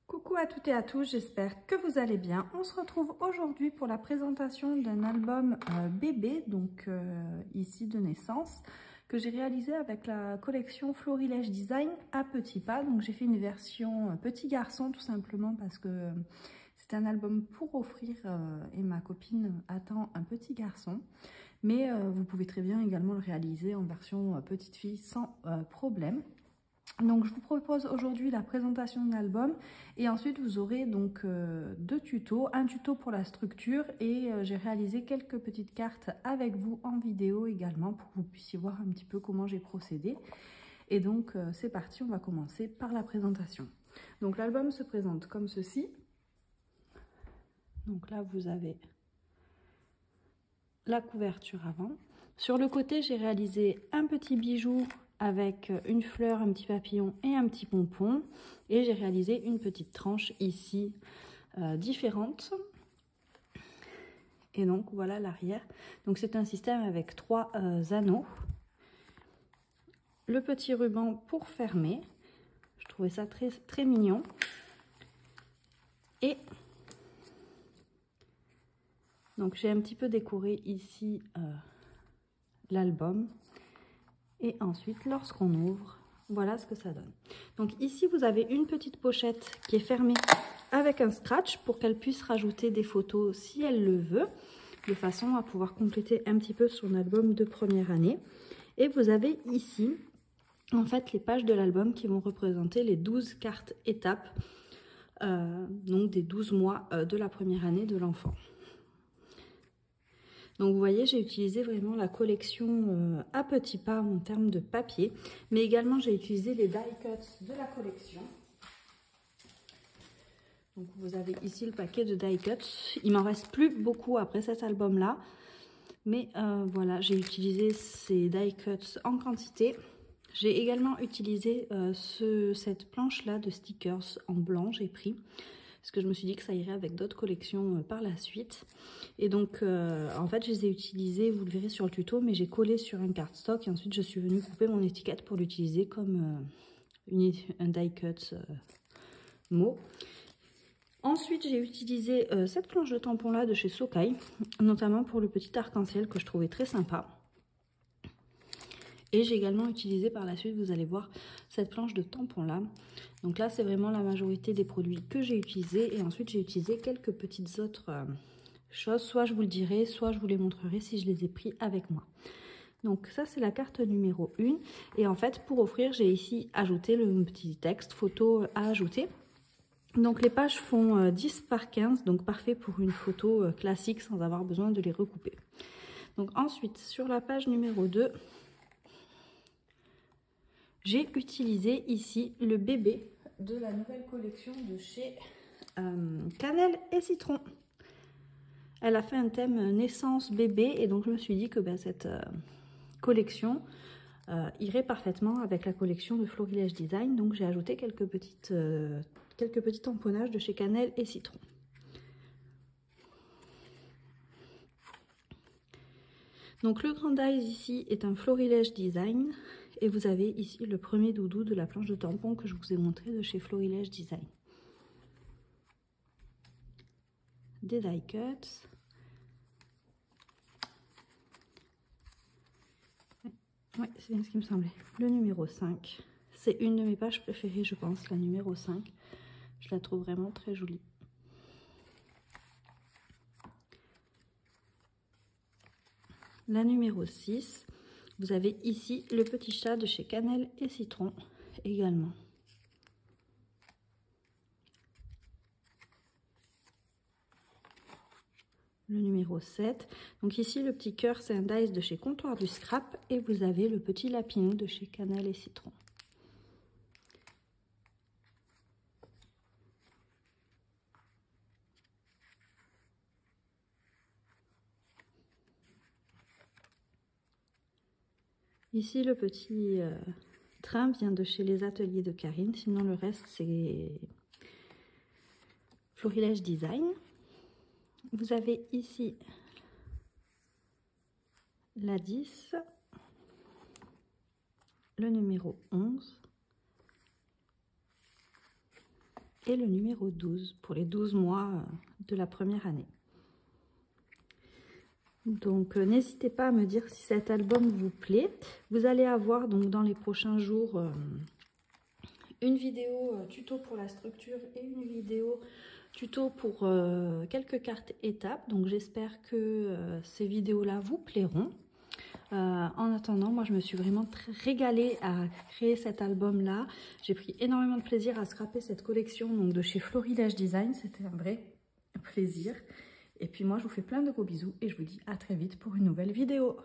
Coucou à toutes et à tous, j'espère que vous allez bien. On se retrouve aujourd'hui pour la présentation d'un album bébé, donc ici de naissance, que j'ai réalisé avec la collection Florilège Design à petits pas. Donc j'ai fait une version petit garçon tout simplement parce que c'est un album pour offrir et ma copine attend un petit garçon. Mais vous pouvez très bien également le réaliser en version petite fille sans problème. Donc je vous propose aujourd'hui la présentation de l'album et ensuite vous aurez donc deux tutos, un tuto pour la structure et j'ai réalisé quelques petites cartes avec vous en vidéo également pour que vous puissiez voir un petit peu comment j'ai procédé. Et donc c'est parti, on va commencer par la présentation. Donc l'album se présente comme ceci. Donc là vous avez la couverture avant. Sur le côté j'ai réalisé un petit bijou avec une fleur, un petit papillon et un petit pompon. Et j'ai réalisé une petite tranche ici différente. Et donc voilà l'arrière. Donc c'est un système avec 3 anneaux. Le petit ruban pour fermer. Je trouvais ça très mignon. Et donc j'ai un petit peu décoré ici l'album. Et ensuite, lorsqu'on ouvre, voilà ce que ça donne. Donc ici, vous avez une petite pochette qui est fermée avec un scratch pour qu'elle puisse rajouter des photos si elle le veut, de façon à pouvoir compléter un petit peu son album de première année. Et vous avez ici, en fait, les pages de l'album qui vont représenter les 12 cartes étapes, donc des 12 mois de la première année de l'enfant. Donc vous voyez, j'ai utilisé vraiment la collection à petits pas en termes de papier, mais également j'ai utilisé les die cuts de la collection. Donc vous avez ici le paquet de die cuts. Il m'en reste plus beaucoup après cet album là, mais voilà, j'ai utilisé ces die cuts en quantité. J'ai également utilisé cette planche là de stickers en blanc, j'ai pris. Parce que je me suis dit que ça irait avec d'autres collections par la suite. Et donc, en fait, je les ai utilisés, vous le verrez sur le tuto, mais j'ai collé sur un cardstock et ensuite je suis venue couper mon étiquette pour l'utiliser comme un die cut mot. Ensuite, j'ai utilisé cette planche de tampon là de chez Socai, notamment pour le petit arc-en-ciel que je trouvais très sympa. Et j'ai également utilisé par la suite, vous allez voir, cette planche de tampon là. Donc là, c'est vraiment la majorité des produits que j'ai utilisés. Et ensuite, j'ai utilisé quelques petites autres choses. Soit je vous le dirai, soit je vous les montrerai si je les ai pris avec moi. Donc ça, c'est la carte numéro 1. Et en fait, pour offrir, j'ai ici ajouté le petit texte, photo à ajouter. Donc les pages font 10 par 15, donc parfait pour une photo classique sans avoir besoin de les recouper. Donc ensuite, sur la page numéro 2... j'ai utilisé ici le bébé de la nouvelle collection de chez Cannelle et Citron. Elle a fait un thème naissance bébé et donc je me suis dit que cette collection irait parfaitement avec la collection de Florilège Design. Donc j'ai ajouté quelques petits tamponnages de chez Cannelle et Citron. Donc le grand dies ici est un Florilège Design. Et vous avez ici le premier doudou de la planche de tampon que je vous ai montré de chez Florilège Design. Des die cuts. Oui, c'est bien ce qui me semblait. Le numéro 5. C'est une de mes pages préférées, je pense, la numéro 5. Je la trouve vraiment très jolie. La numéro 6. Vous avez ici le petit chat de chez Cannelle et Citron également. Le numéro 7. Donc ici, le petit cœur, c'est un dice de chez Comptoir du Scrap. Et vous avez le petit lapinou de chez Cannelle et Citron. Ici, le petit train vient de chez les ateliers de Karine. Sinon, le reste, c'est Florilège Design. Vous avez ici la 10, le numéro 11, et le numéro 12 pour les 12 mois de la première année. Donc n'hésitez pas à me dire si cet album vous plaît. Vous allez avoir donc dans les prochains jours une vidéo tuto pour la structure et une vidéo tuto pour quelques cartes étapes. Donc j'espère que ces vidéos-là vous plairont. En attendant, moi je me suis vraiment régalée à créer cet album-là. J'ai pris énormément de plaisir à scraper cette collection donc de chez Florilège Design. C'était un vrai plaisir. Et puis moi je vous fais plein de gros bisous et je vous dis à très vite pour une nouvelle vidéo.